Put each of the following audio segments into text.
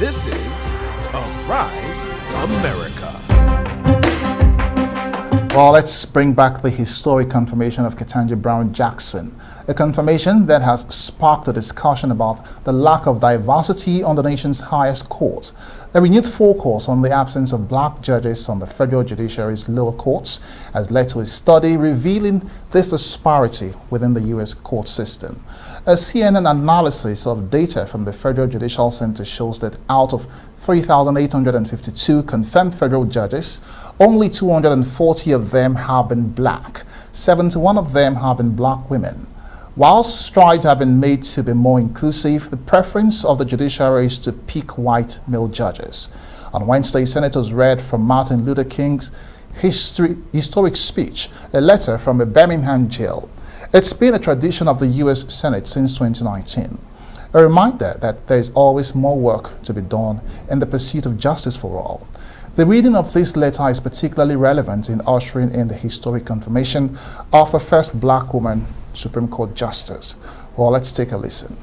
This is Arise America. Well, let's bring back the historic confirmation of Ketanji Brown Jackson, a confirmation that has sparked a discussion about the lack of diversity on the nation's highest court. A renewed focus on the absence of black judges on the federal judiciary's lower courts has led to a study revealing this disparity within the U.S. court system. A CNN analysis of data from the Federal Judicial Center shows that out of 3,852 confirmed federal judges, only 240 of them have been black. 71 of them have been black women. While strides have been made to be more inclusive, the preference of the judiciary is to pick white male judges. On Wednesday, senators read from Martin Luther King's historic speech, a letter from a Birmingham jail. It's been a tradition of the U.S. Senate since 2019. A reminder that there is always more work to be done in the pursuit of justice for all. The reading of this letter is particularly relevant in ushering in the historic confirmation of the first black woman Supreme Court Justice. Well, let's take a listen.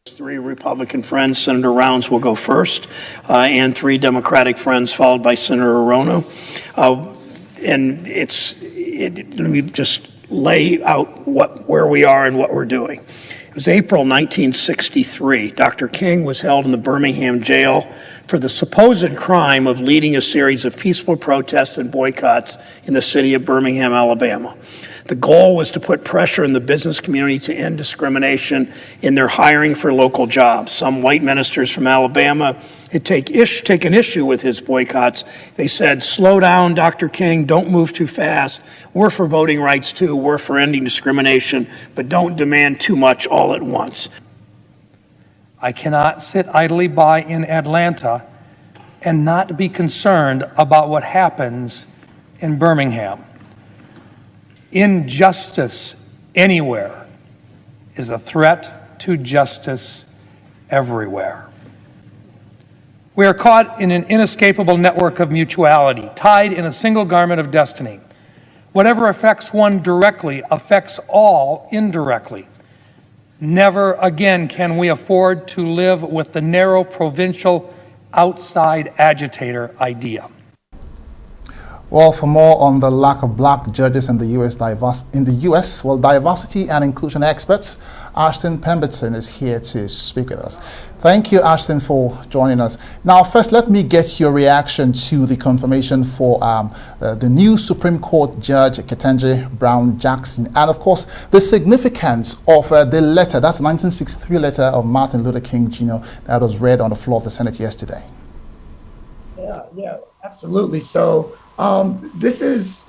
Three Republican friends, Senator Rounds will go first, and three Democratic friends followed by Senator Rono. Let me just lay out where we are and what we're doing. It was April 1963. Dr. King was held in the Birmingham jail for the supposed crime of leading a series of peaceful protests and boycotts in the city of Birmingham, Alabama. The goal was to put pressure in the business community to end discrimination in their hiring for local jobs. Some white ministers from Alabama had taken issue with his boycotts. They said, "Slow down, Dr. King, don't move too fast. We're for voting rights too, we're for ending discrimination, but don't demand too much all at once." I cannot sit idly by in Atlanta and not be concerned about what happens in Birmingham. Injustice anywhere is a threat to justice everywhere. We are caught in an inescapable network of mutuality, tied in a single garment of destiny. Whatever affects one directly affects all indirectly. Never again can we afford to live with the narrow provincial outside agitator idea. Well, for more on the lack of black judges in the U.S., diversity and inclusion experts, Ashton Pemberton is here to speak with us. Thank you, Ashton, for joining us. Now, first, let me get your reaction to the confirmation for the new Supreme Court Judge, Ketanji Brown Jackson, and of course, the significance of the letter, that's the 1963 letter of Martin Luther King Jr. that was read on the floor of the Senate yesterday. Yeah, absolutely. So, this is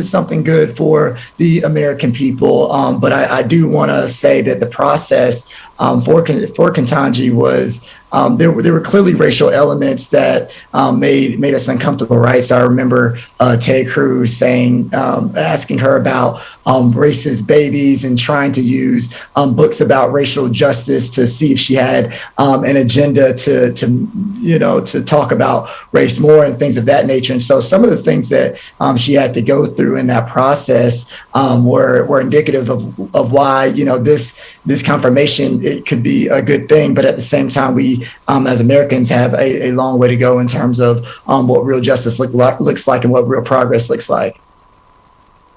something good for the American people. But I do want to say that the process for Ketanji was there were clearly racial elements that made us uncomfortable, right? So I remember Ted Cruz asking her about racist babies and trying to use books about racial justice to see if she had an agenda to talk about race more and things of that nature. And so some of the things that she had to go through in that process were indicative of why this confirmation, it could be a good thing, but at the same time, we as Americans have a long way to go in terms of what real justice looks like and what real progress looks like.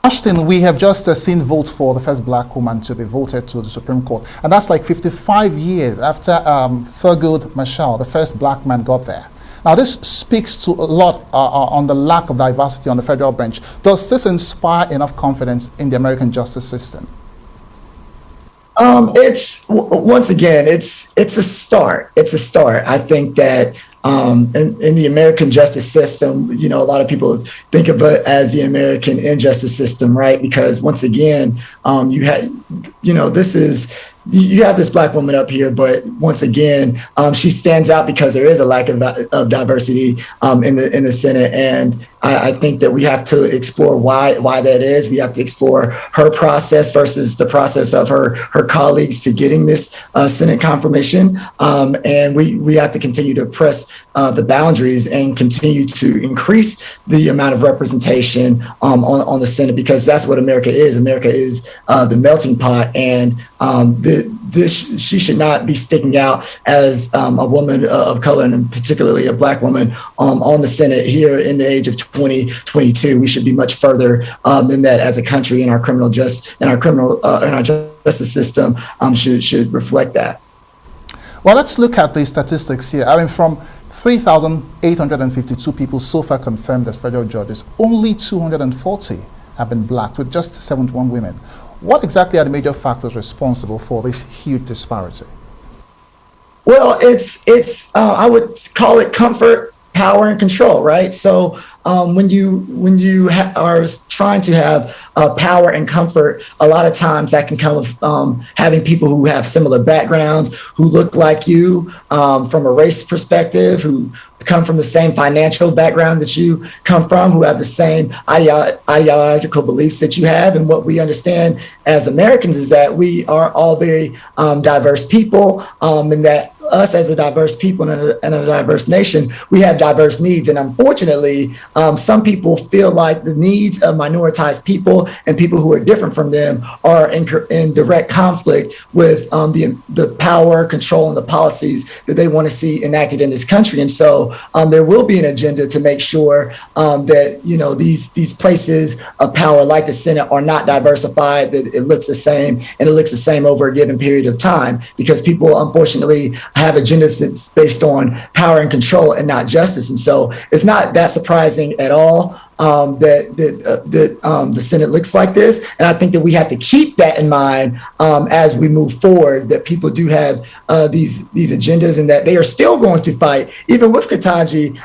Ashton, we have just seen vote for the first black woman to be voted to the Supreme Court, and that's like 55 years after Thurgood Marshall, the first black man, got there. Now, this speaks to a lot on the lack of diversity on the federal bench. Does this inspire enough confidence in the American justice system? It's a start. It's a start. I think that in the American justice system, a lot of people think of it as the American injustice system, right? Because once again, you have this black woman up here, but once again, she stands out because there is a lack of diversity in the Senate, and I think that we have to explore why that is. We have to explore her process versus the process of her colleagues to getting this Senate confirmation, and we have to continue to press the boundaries and continue to increase the amount of representation on the Senate, because that's what America is. America is the melting pot, and she should not be sticking out as a woman of color, and particularly a Black woman on the Senate here in the age of 2022. We should be much further than that as a country, and our justice system should reflect that. Well, let's look at the statistics here. I mean, from 3,852 people so far confirmed as federal judges, only 240 have been Black, with just 71 women. What exactly are the major factors responsible for this huge disparity? Well, it's I would call it comfort, power, and control, right? So when you are trying to have power and comfort, a lot of times that can come with having people who have similar backgrounds, who look like you from a race perspective, who come from the same financial background that you come from, who have the same ideological beliefs that you have. And what we understand as Americans is that we are all very diverse people, and that us as a diverse people and a diverse nation, we have diverse needs. And unfortunately, some people feel like the needs of minoritized people and people who are different from them are in direct conflict with the power, control, and the policies that they want to see enacted in this country. And so there will be an agenda to make sure that these places of power like the Senate are not diversified, that it looks the same, and it looks the same over a given period of time, because people unfortunately have agendas that's based on power and control and not justice. And so it's not that surprising at all that the Senate looks like this. And I think that we have to keep that in mind as we move forward, that people do have these agendas, and that they are still going to fight, even with Ketanji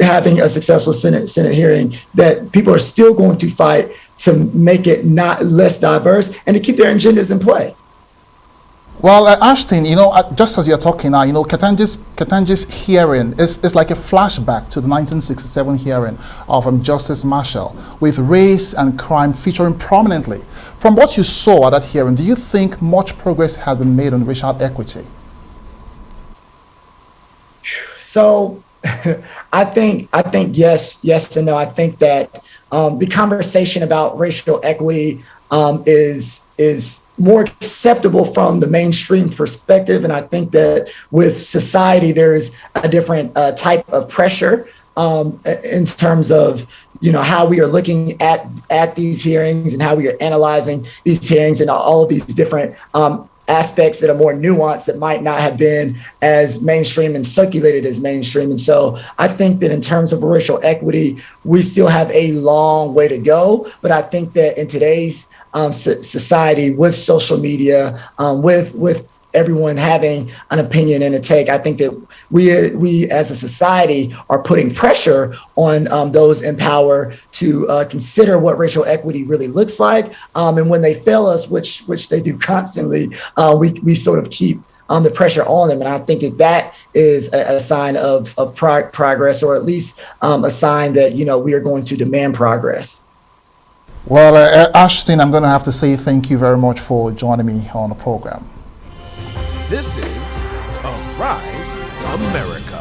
having a successful Senate hearing, that people are still going to fight to make it not less diverse and to keep their agendas in play. Well, Ashton, just as you're talking now, Ketanji's hearing is like a flashback to the 1967 hearing of Justice Marshall, with race and crime featuring prominently. From what you saw at that hearing, do you think much progress has been made on racial equity? So I think yes and no. I think that the conversation about racial equity is more acceptable from the mainstream perspective. And I think that with society, there's a different type of pressure in terms of, how we are looking at these hearings and how we are analyzing these hearings and all of these different aspects that are more nuanced, that might not have been as mainstream and circulated as mainstream. And so I think that in terms of racial equity, we still have a long way to go. But I think that in today's society, with social media, with everyone having an opinion and a take, I think that we as a society are putting pressure on those in power to consider what racial equity really looks like. And when they fail us, which they do constantly, we sort of keep the pressure on them. And I think that is a sign of progress, or at least a sign that, we are going to demand progress. Well, Ashton, I'm going to have to say thank you very much for joining me on the program. This is Arise America.